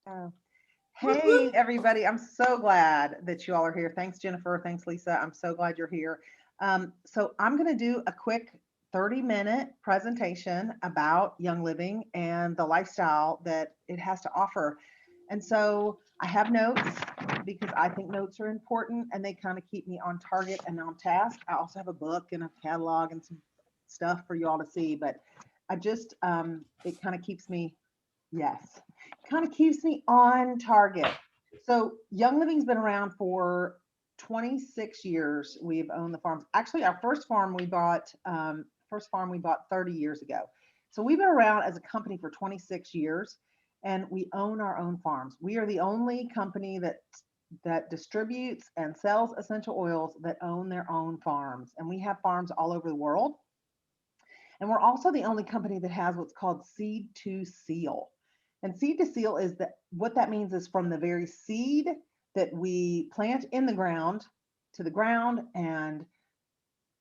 Oh. Whoop, whoop. Hey, everybody. I'm so glad that you all are here. Thanks, Jennifer. Thanks, Lisa. I'm so glad you're here. So, I'm going to do a quick 30-minute presentation about Young Living and the lifestyle that it has to offer. And so, I have notes because I think notes are important and they kind of keep me on target and on task. I also have a book and a catalog and some stuff for you all to see, but it kind of keeps me. Yes. Kind of keeps me on target. So Young Living's been around for 26 years. We've owned the farms. Actually, our first farm we bought 30 years ago. So we've been around as a company for 26 years and we own our own farms. We are the only company that distributes and sells essential oils that own their own farms. And we have farms all over the world. And we're also the only company that has what's called seed to seal. And seed to seal is that what that means is from the very seed that we plant in the ground to the ground and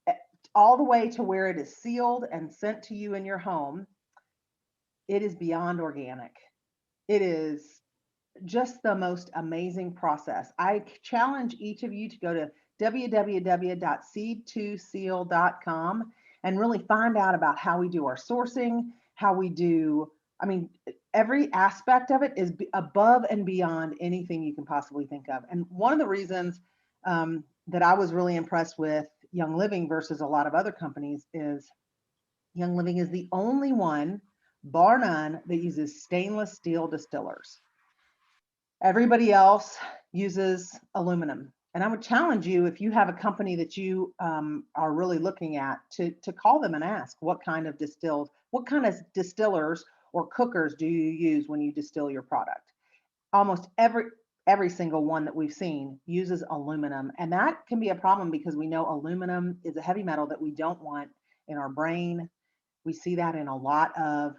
eh, all the way to where it is sealed and sent to you in your home, it is beyond organic. It is just the most amazing process. I challenge each of you to go to www.seed2seal.com and really find out about how we do our sourcing, how we do, I mean, every aspect of it is above and beyond anything you can possibly think of. And one of the reasons that I was really impressed with Young Living versus a lot of other companies is Young Living is the only one, bar none, that uses stainless steel distillers. Everybody else uses aluminum. And I would challenge you, if you have a company that you are really looking at, to call them and ask what kind of distillers or cookers do you use when you distill your product? Almost every single one that we've seen uses aluminum, and that can be a problem because we know aluminum is a heavy metal that we don't want in our brain. We see that in a lot of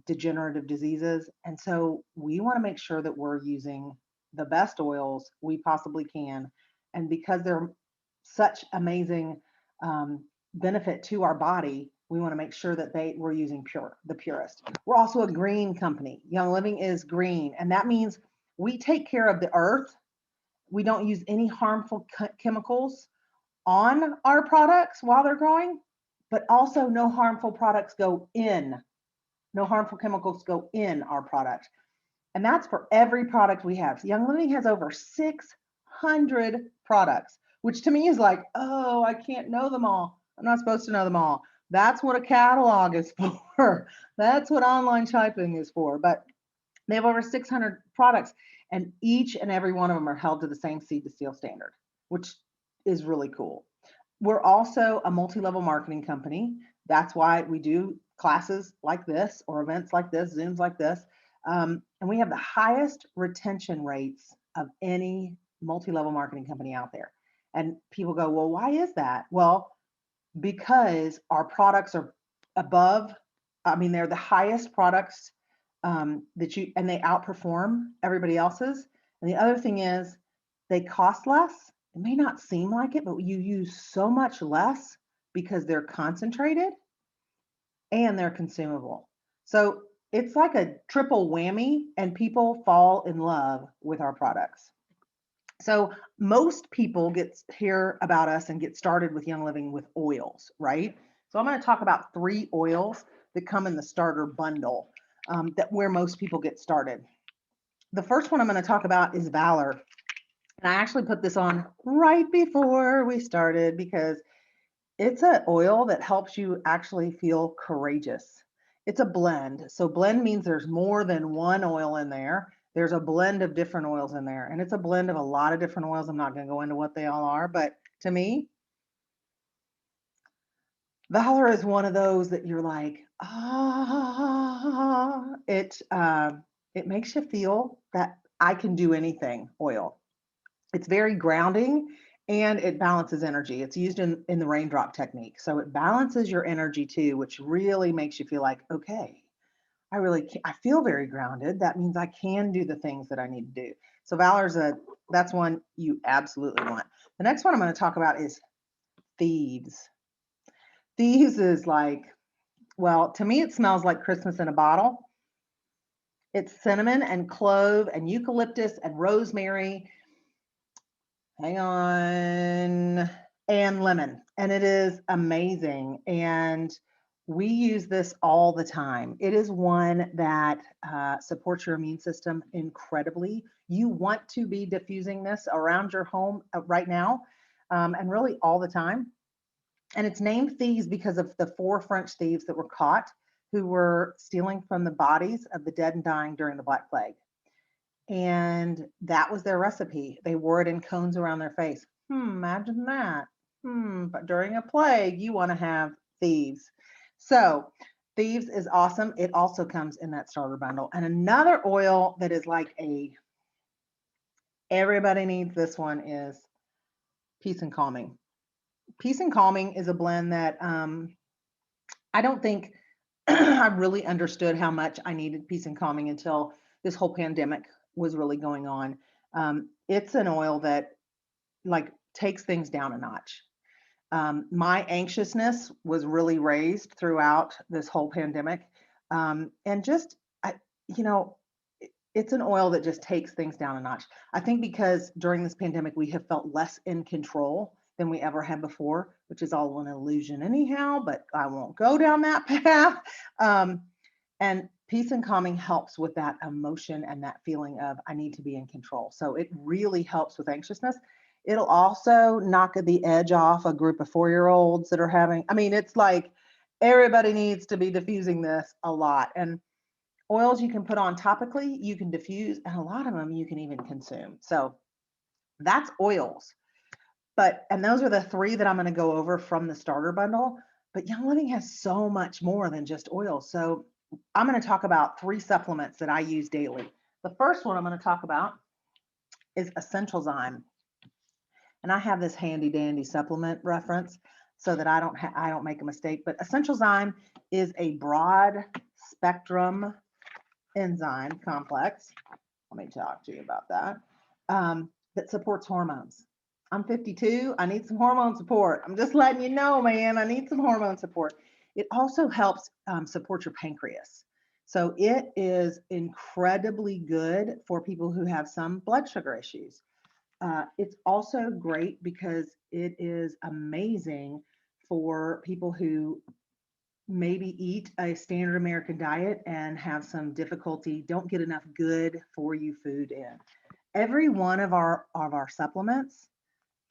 degenerative diseases. And so we want to make sure that we're using the best oils we possibly can. And because they're such amazing um, benefit to our body, we want to make sure that we're using the purest. We're also a green company. Young Living is green, and that means we take care of the earth. We don't use any harmful chemicals on our products while they're growing, but also no harmful chemicals go in our product. And that's for every product we have. So Young Living has over 600 products, which to me is like, oh, I can't know them all. I'm not supposed to know them all. That's what a catalog is for. That's what online shopping is for. But they have over 600 products, and each and every one of them are held to the same seed to seal standard, which is really cool. We're also a multi level marketing company. That's why we do classes like this or events like this, Zooms like this. And we have the highest retention rates of any multi level marketing company out there. And people go, well, why is that? Well, because our products are above, I mean, they're the highest products and they outperform everybody else's. And the other thing is they cost less. It may not seem like it, but you use so much less because they're concentrated and they're consumable. So it's like a triple whammy, and people fall in love with our products. So most people hear about us and get started with Young Living with oils, right? So I'm going to talk about 3 oils that come in the starter bundle, that where most people get started. The first one I'm going to talk about is Valor. And I actually put this on right before we started because it's an oil that helps you actually feel courageous. It's a blend. So blend means there's more than one oil in there. There's a blend of different oils in there. And it's a blend of a lot of different oils. I'm not going to go into what they all are, but to me, Valor is one of those that you're like, it makes you feel that I can do anything oil. It's very grounding and it balances energy. It's used in the raindrop technique. So it balances your energy too, which really makes you feel like, okay, I feel very grounded. That means I can do the things that I need to do. So that's one you absolutely want. The next one I'm going to talk about is Thieves. Thieves is like, well, to me, it smells like Christmas in a bottle. It's cinnamon and clove and eucalyptus and rosemary. Hang on. And lemon. And it is amazing. And we use this all the time. It is one that supports your immune system incredibly. You want to be diffusing this around your home right now, and really all the time. And it's named Thieves because of the 4 French thieves that were caught who were stealing from the bodies of the dead and dying during the Black Plague. And that was their recipe. They wore it in cones around their face. Imagine that. But during a plague, you want to have Thieves. So Thieves is awesome. It also comes in that starter bundle. And another oil that is like everybody needs this one is Peace and Calming. Peace and Calming is a blend that I don't think I really understood how much I needed peace and calming until this whole pandemic was really going on. It's an oil that like takes things down a notch. My anxiousness was really raised throughout this whole pandemic. And just, I, you know, it's an oil that just takes things down a notch. I think because during this pandemic, we have felt less in control than we ever had before, which is all an illusion anyhow, but I won't go down that path. And peace and calming helps with that emotion and that feeling of I need to be in control. So it really helps with anxiousness. It'll also knock the edge off a group of 4-year-olds that are having, I mean, it's like everybody needs to be diffusing this a lot. And oils you can put on topically, you can diffuse, and a lot of them you can even consume. So that's oils. And those are the 3 that I'm going to go over from the starter bundle. But Young Living has so much more than just oils. So I'm going to talk about 3 supplements that I use daily. The first one I'm going to talk about is Essential Zyme. And I have this handy dandy supplement reference so that I don't make a mistake. But Essential Zyme is a broad spectrum enzyme complex. Let me talk to you about that. That supports hormones. I'm 52. I need some hormone support. I'm just letting you know, man. I need some hormone support. It also helps support your pancreas. So it is incredibly good for people who have some blood sugar issues. It's also great because it is amazing for people who maybe eat a standard American diet and have some difficulty, don't get enough good for you food in. Every one of our supplements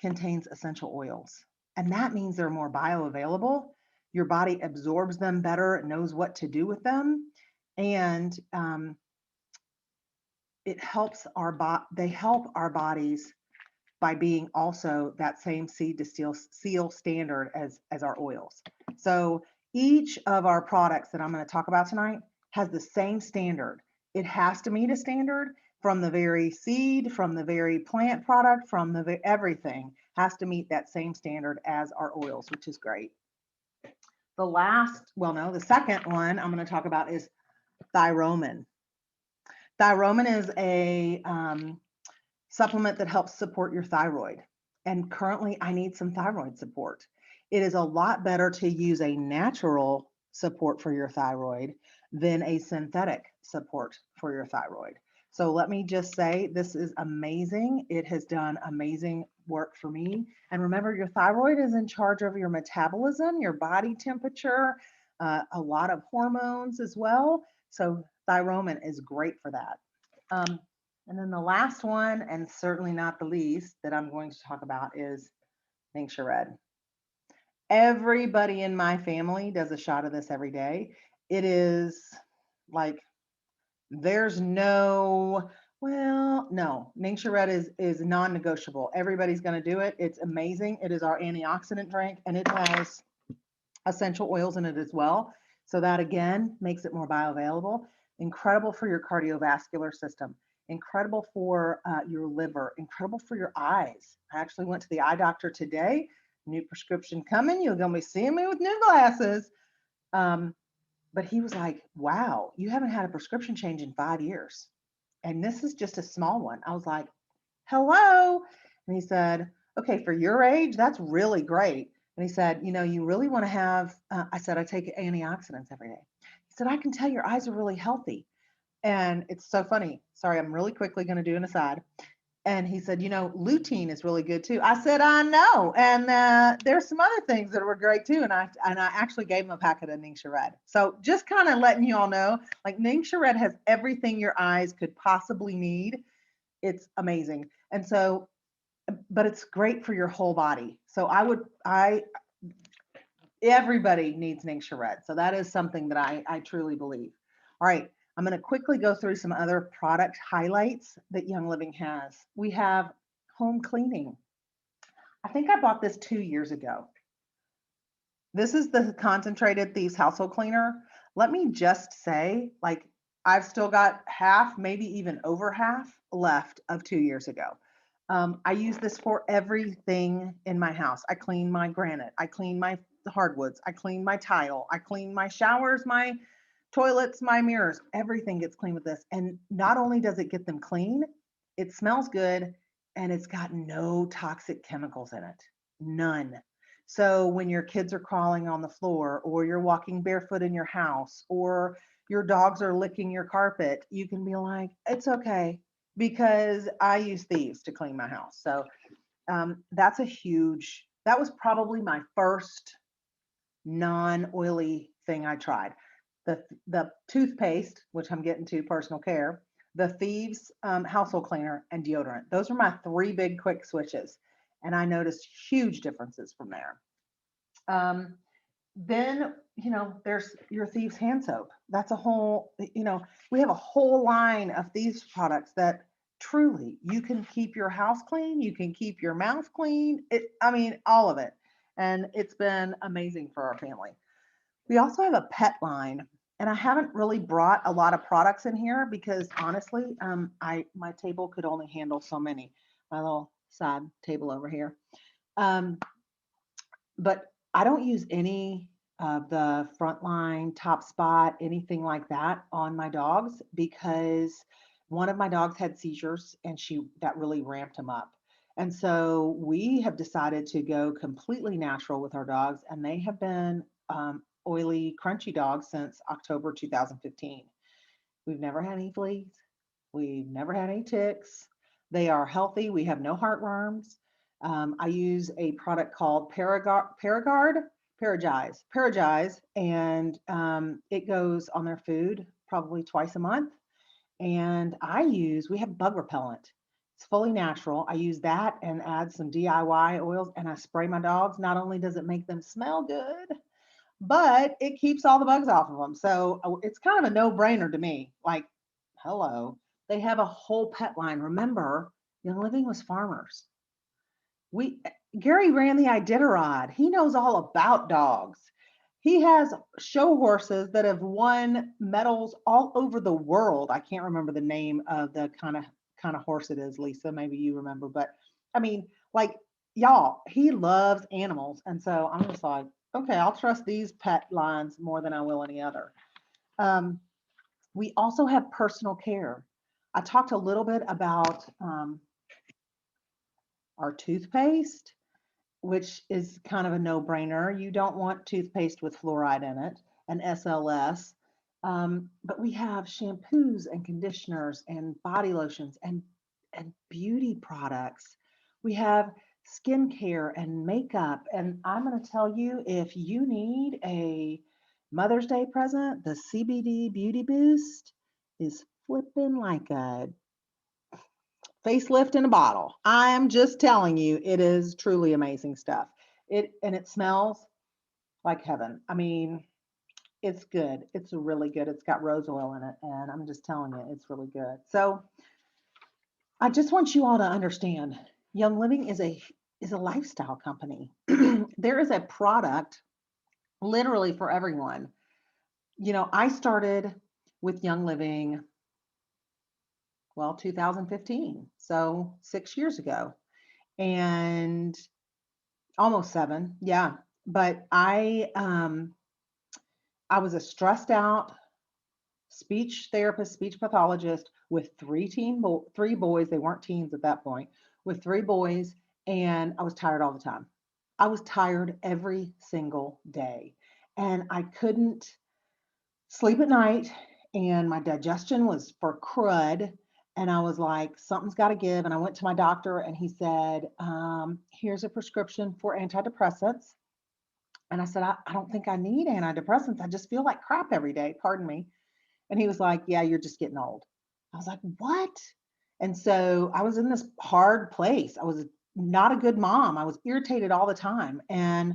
contains essential oils, and that means they're more bioavailable. Your body absorbs them better, it knows what to do with them, and it helps they help our bodies by being also that same seed to seal standard as our oils. So each of our products that I'm going to talk about tonight has the same standard. It has to meet a standard from the very seed, from the very plant product, from the everything has to meet that same standard as our oils, which is great. The second one I'm going to talk about is Thyromin. Thyromin is a supplement that helps support your thyroid. And currently, I need some thyroid support. It is a lot better to use a natural support for your thyroid than a synthetic support for your thyroid. So let me just say, this is amazing. It has done amazing work for me. And remember, your thyroid is in charge of your metabolism, your body temperature, a lot of hormones as well. So Thyromin is great for that. And then the last one, and certainly not the least, that I'm going to talk about is Ningxia Red. Everybody in my family does a shot of this every day. It is like, there's no, Ningxia Red is non-negotiable. Everybody's going to do it. It's amazing. It is our antioxidant drink, and it has essential oils in it as well. So that again makes it more bioavailable. Incredible for your cardiovascular system. Incredible for your liver. Incredible for your eyes. I actually went to the eye doctor today. New prescription coming. You're going to be seeing me with new glasses. But he was like, wow, you haven't had a prescription change in 5 years. And this is just a small one. I was like, hello. And he said, okay, for your age, that's really great. And he said, you really want to have, I said, I take antioxidants every day. He said, I can tell your eyes are really healthy. And it's so funny. Sorry, I'm really quickly going to do an aside. And he said, lutein is really good too. I said, I know. And there's some other things that were great too. And I actually gave him a packet of Ningxia Red. So just kind of letting you all know, like Ningxia Red has everything your eyes could possibly need. It's amazing. And so, but it's great for your whole body. So everybody needs Ningxia Red. So that is something that I truly believe. All right. I'm going to quickly go through some other product highlights that Young Living has. We have home cleaning. I think I bought this 2 years ago. This is the concentrated Thieves household cleaner. Let me just say, like, I've still got half, maybe even over half left of 2 years ago. I use this for everything in my house. I clean my granite, I clean my hardwoods, I clean my tile, I clean my showers, my toilets, my mirrors, everything gets clean with this. And not only does it get them clean, it smells good and it's got no toxic chemicals in it. None. So when your kids are crawling on the floor or you're walking barefoot in your house or your dogs are licking your carpet, you can be like, it's okay because I use Thieves to clean my house. So that was probably my first non-oily thing I tried. The toothpaste, which I'm getting to personal care, the Thieves household cleaner, and deodorant. Those are my three big quick switches. And I noticed huge differences from there. Um, then, there's your Thieves hand soap. That's a whole, we have a whole line of Thieves products that truly you can keep your house clean, you can keep your mouth clean. All of it. And it's been amazing for our family. We also have a pet line, and I haven't really brought a lot of products in here because honestly, my table could only handle so many. My little side table over here. Um, but I don't use any of the Frontline, Top Spot, anything like that on my dogs because one of my dogs had seizures and that really ramped him up. And so we have decided to go completely natural with our dogs, and they have been oily, crunchy dogs since October 2015. We've never had any fleas. We've never had any ticks. They are healthy. We have no heartworms. I use a product called Paragize, and it goes on their food probably twice a month. And we have bug repellent. It's fully natural. I use that and add some DIY oils and I spray my dogs. Not only does it make them smell good, but it keeps all the bugs off of them. So it's kind of a no brainer to me. Like, hello, they have a whole pet line. Remember, Young Living was farmers. We Gary ran the Iditarod. He knows all about dogs. He has show horses that have won medals all over the world. I can't remember the name of the kind of horse it is, Lisa. Maybe you remember, but I mean, like y'all, he loves animals, and so I'm just like, okay, I'll trust these pet lines more than I will any other. Um, we also have personal care. I talked a little bit about our toothpaste, which is kind of a no-brainer. You don't want toothpaste with fluoride in it and SLS. But we have shampoos and conditioners and body lotions and beauty products. We have skincare and makeup. And I'm going to tell you, if you need a Mother's Day present, the CBD Beauty Boost is flipping like a facelift in a bottle. I am just telling you, it is truly amazing stuff. It smells like heaven. I mean, it's good. It's really good. It's got rose oil in it, and I'm just telling you, it's really good. So I just want you all to understand, Young Living is a lifestyle company. There is a product literally for everyone. I started with Young Living, well, 2015, so 6 years ago, and almost 7, yeah. But I was a stressed out speech therapist, speech pathologist with three boys. They weren't teens at that point, with 3 boys, and I was tired all the time. I was tired every single day, and I couldn't sleep at night. and my digestion was for crud. And I was like, something's got to give. And I went to my doctor and he said, here's a prescription for antidepressants. And I said, I don't think I need antidepressants. I just feel like crap every day. Pardon me. And he was like, yeah, you're just getting old. I was like, what? And so I was in this hard place. I was not a good mom. I was irritated all the time. And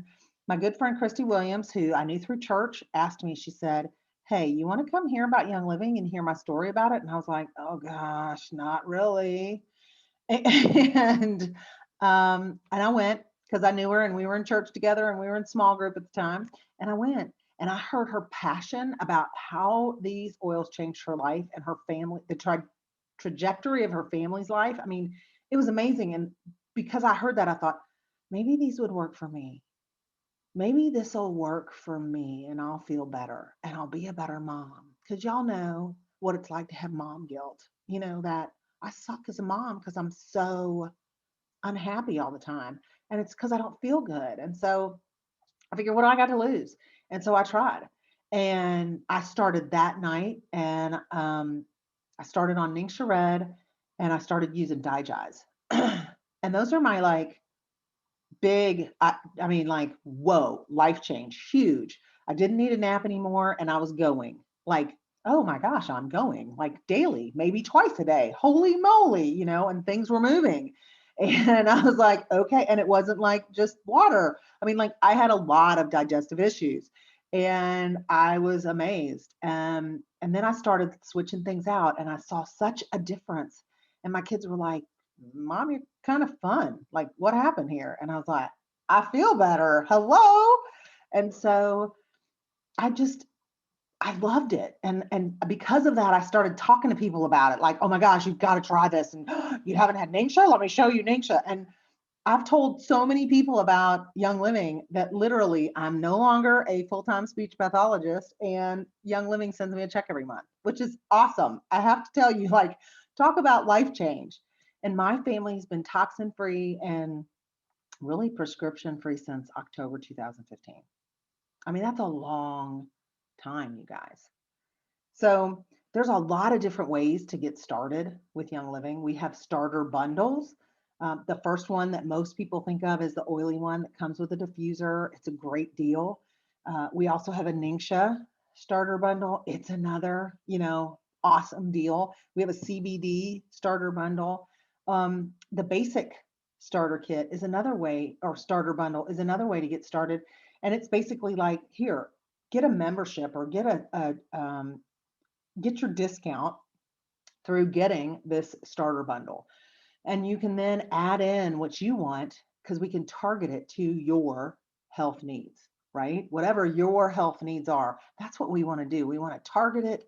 my good friend Christy Williams, who I knew through church, asked me, she said, hey, you want to come hear about Young Living and hear my story about it? And I was like, oh gosh, not really. And I went because I knew her and we were in church together and we were in small group at the time. And I went and I heard her passion about how these oils changed her life and her family, trajectory of her family's life. I mean, it was amazing. And because I heard that, I thought maybe these would work for me. Maybe this will work for me and I'll feel better and I'll be a better mom. Because y'all know what it's like to have mom guilt. You know, that I suck as a mom because I'm so unhappy all the time. And it's because I don't feel good. And so I figured, what do I got to lose? And so I tried. And I started that night and I started on Ningxia Red and I started using Dijais. And those are my like big, I mean, like, whoa, life change, huge. I didn't need a nap anymore and I was going like, oh my gosh, I'm going like daily, maybe twice a day. Holy moly, you know, and things were moving. And I was like, okay. And it wasn't like just water. I mean, like, I had a lot of digestive issues and I was amazed. And then I started switching things out and I saw such a difference. And my kids were like, Mom, you're kind of fun. Like, what happened here? And I was like, I feel better. Hello. And so I just, I loved it. And because of that, I started talking to people about it. Like, oh my gosh, you've got to try this. And you haven't had Ningxia? Let me show you Ningxia. And I've told so many people about Young Living that literally I'm no longer a full-time speech pathologist and Young Living sends me a check every month, which is awesome. I have to tell you, like, talk about life change. And my family's been toxin free and really prescription free since October 2015. I mean, that's a long time, you guys. So there's a lot of different ways to get started with Young Living. We have starter bundles. The first one that most people think of is the oily one that comes with a diffuser. It's a great deal. We also have a Ningxia starter bundle. It's another, you know, awesome deal. We have a CBD starter bundle. The basic starter kit is another way, or starter bundle is another way to get started. And it's basically like, here, get a membership or get your discount through getting this starter bundle. And you can then add in what you want because we can target it to your health needs, right? Whatever your health needs are, that's what we want to do. We want to target it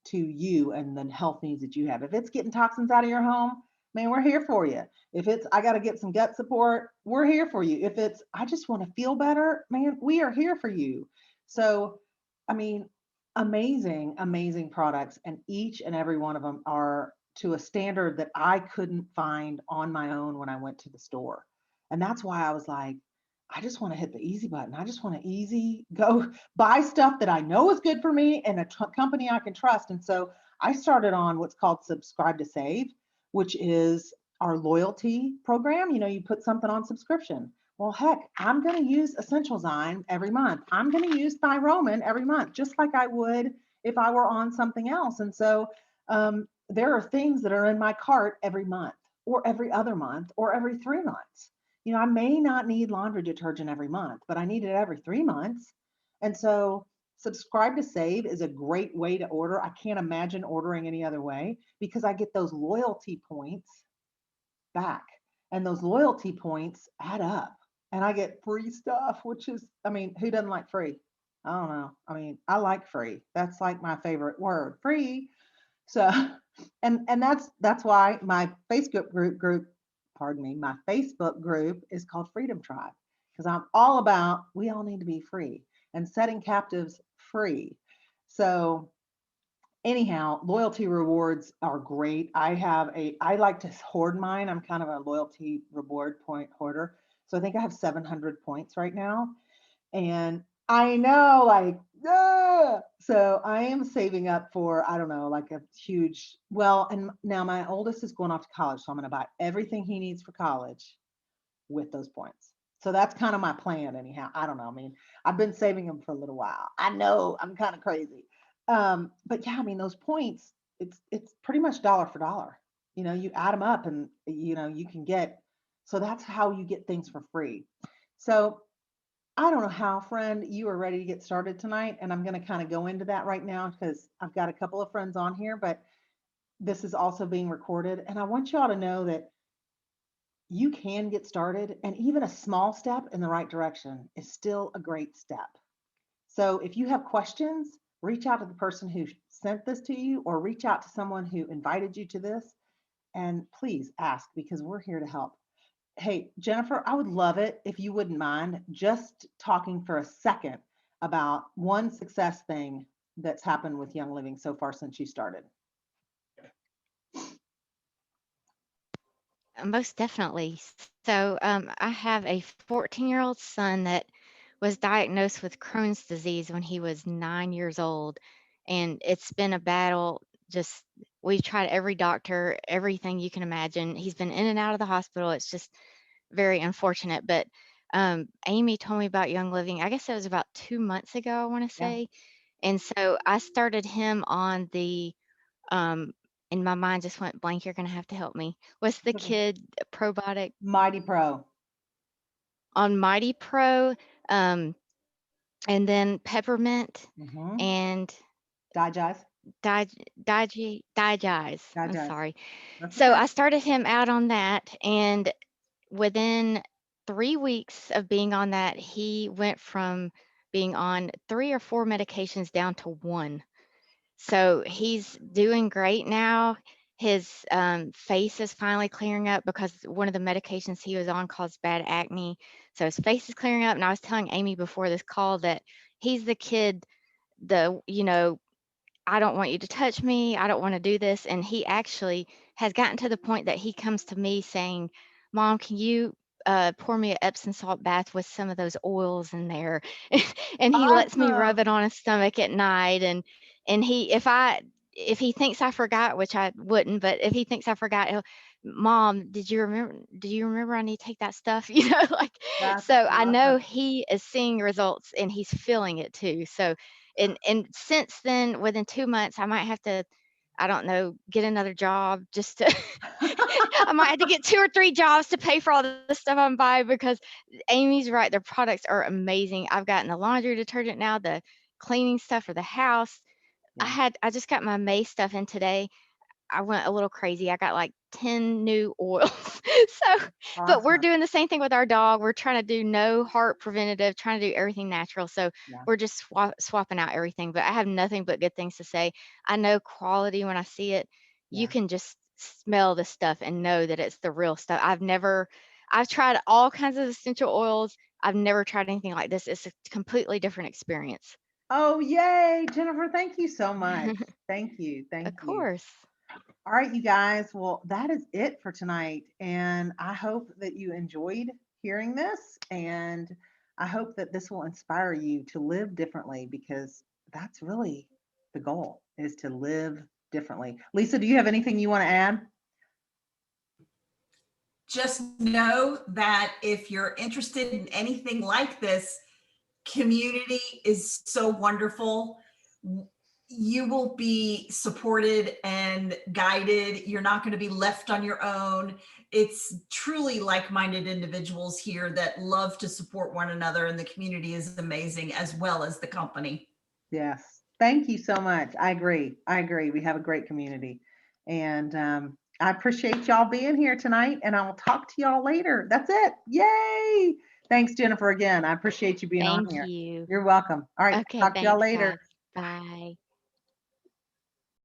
to you and the health needs that you have. If it's getting toxins out of your home, man, we're here for you. If it's, I got to get some gut support, we're here for you. If it's, I just want to feel better, man, we are here for you. So, I mean, amazing, amazing products. And each and every one of them are to a standard that I couldn't find on my own when I went to the store. And that's why I was like, I just want to hit the easy button. I just want to easy go buy stuff that I know is good for me and a company I can trust. And so I started on what's called Subscribe to Save, which is our loyalty program. You know, you put something on subscription. Well, heck, I'm going to use Essential Zyme every month. I'm going to use Thyromin every month, just like I would if I were on something else. And so there are things that are in my cart every month or every other month or every 3 months. You know, I may not need laundry detergent every month, but I need it every 3 months. And so Subscribe to Save is a great way to order. I can't imagine ordering any other way because I get those loyalty points back. And those loyalty points add up. And I get free stuff, which is, I mean, who doesn't like free? I don't know. I mean, I like free. That's like my favorite word, free. So, and that's why my pardon me, my Facebook group is called Freedom Tribe because I'm all about we all need to be free and setting captives free. So anyhow, loyalty rewards are great. I like to hoard mine. I'm kind of a loyalty reward point hoarder. So I think I have 700 points right now. And I know, like, Yeah. So I am saving up for, I don't know, like a huge, well, and now my oldest is going off to college. So I'm going to buy everything he needs for college with those points. So that's kind of my plan anyhow. I don't know. I mean, I've been saving them for a little while. I know I'm kind of crazy. But yeah, I mean, those points, it's pretty much dollar for dollar. You know, you add them up and you can get, so that's how you get things for free. So I don't know how, friend, you are ready to get started tonight. And I'm going to kind of go into that right now because I've got a couple of friends on here, but this is also being recorded. And I want you all to know that you can get started, and even a small step in the right direction is still a great step. So if you have questions, reach out to the person who sent this to you or reach out to someone who invited you to this. And please ask because we're here to help. Hey, Jennifer, I would love it if you wouldn't mind just talking for a second about one success thing that's happened with Young Living so far since you started. Most definitely. So, I have a 14-year-old son that was diagnosed with Crohn's disease when he was 9 years old. And it's been a battle. Just, we've tried every doctor, everything you can imagine. He's been in and out of the hospital. It's just very unfortunate. But Amy told me about Young Living, I guess it was about 2 months ago, I want to Yeah. say. And so I started him on the um, and my mind just went blank. You're gonna have to help me. What's the Okay. kid probiotic Mighty Pro. on Mighty Pro? Um, and then peppermint Mm-hmm. and Digest. Digize. I'm Digest. sorry. That's So okay. I started him out on that, and within 3 weeks of being on that, he went from being on 3 or 4 medications down to one. So he's doing great now. His face is finally clearing up because one of the medications he was on caused bad acne. So his face is clearing up. And I was telling Amy before this call that he's the kid, I don't want you to touch me. I don't want to do this. And he actually has gotten to the point that he comes to me saying, Mom, can you pour me an Epsom salt bath with some of those oils in there? And he lets me rub Awesome. it on his stomach at night. And if he thinks I forgot, which I wouldn't, but if he thinks I forgot, he'll, Mom, do you remember I need to take that stuff? Like, That's so I know awesome. he is seeing results and he's feeling it too. So and since then, within 2 months, I might have to, I don't know, get another job just to I might have to get 2 or 3 jobs to pay for all the stuff I'm buying because Amy's right, their products are amazing. I've gotten the laundry detergent now, the cleaning stuff for the house. Yeah. I just got my May stuff in today. I went a little crazy. I got like 10 new oils. So, but we're Awesome. doing the same thing with our dog. We're trying to do no heart preventative, trying to do everything natural. So Yeah. we're just swapping out everything. But I have nothing but good things to say. I know quality when I see it. You Yeah. can just smell the stuff and know that it's the real stuff. I've tried all kinds of essential oils. I've never tried anything like this. It's a completely different experience. Oh, yay, Jennifer. Thank you so much. Thank you. Of Thank you. course. All right, you guys. Well, that is it for tonight. And I hope that you enjoyed hearing this. And I hope that this will inspire you to live differently because that's really the goal is to live differently. Lisa, do you have anything you want to add? Just know that if you're interested in anything like this, community is so wonderful. You will be supported and guided. You're not going to be left on your own. It's truly like-minded individuals here that love to support one another, and the community is amazing as well as the company. Yes. Thank you so much. I agree. I agree. We have a great community. And I appreciate y'all being here tonight. And I will talk to y'all later. That's it. Yay. Thanks, Jennifer, again. I appreciate you being on Thank here. you. You're welcome. All right. Okay, Talk to y'all thanks, later. guys. Bye.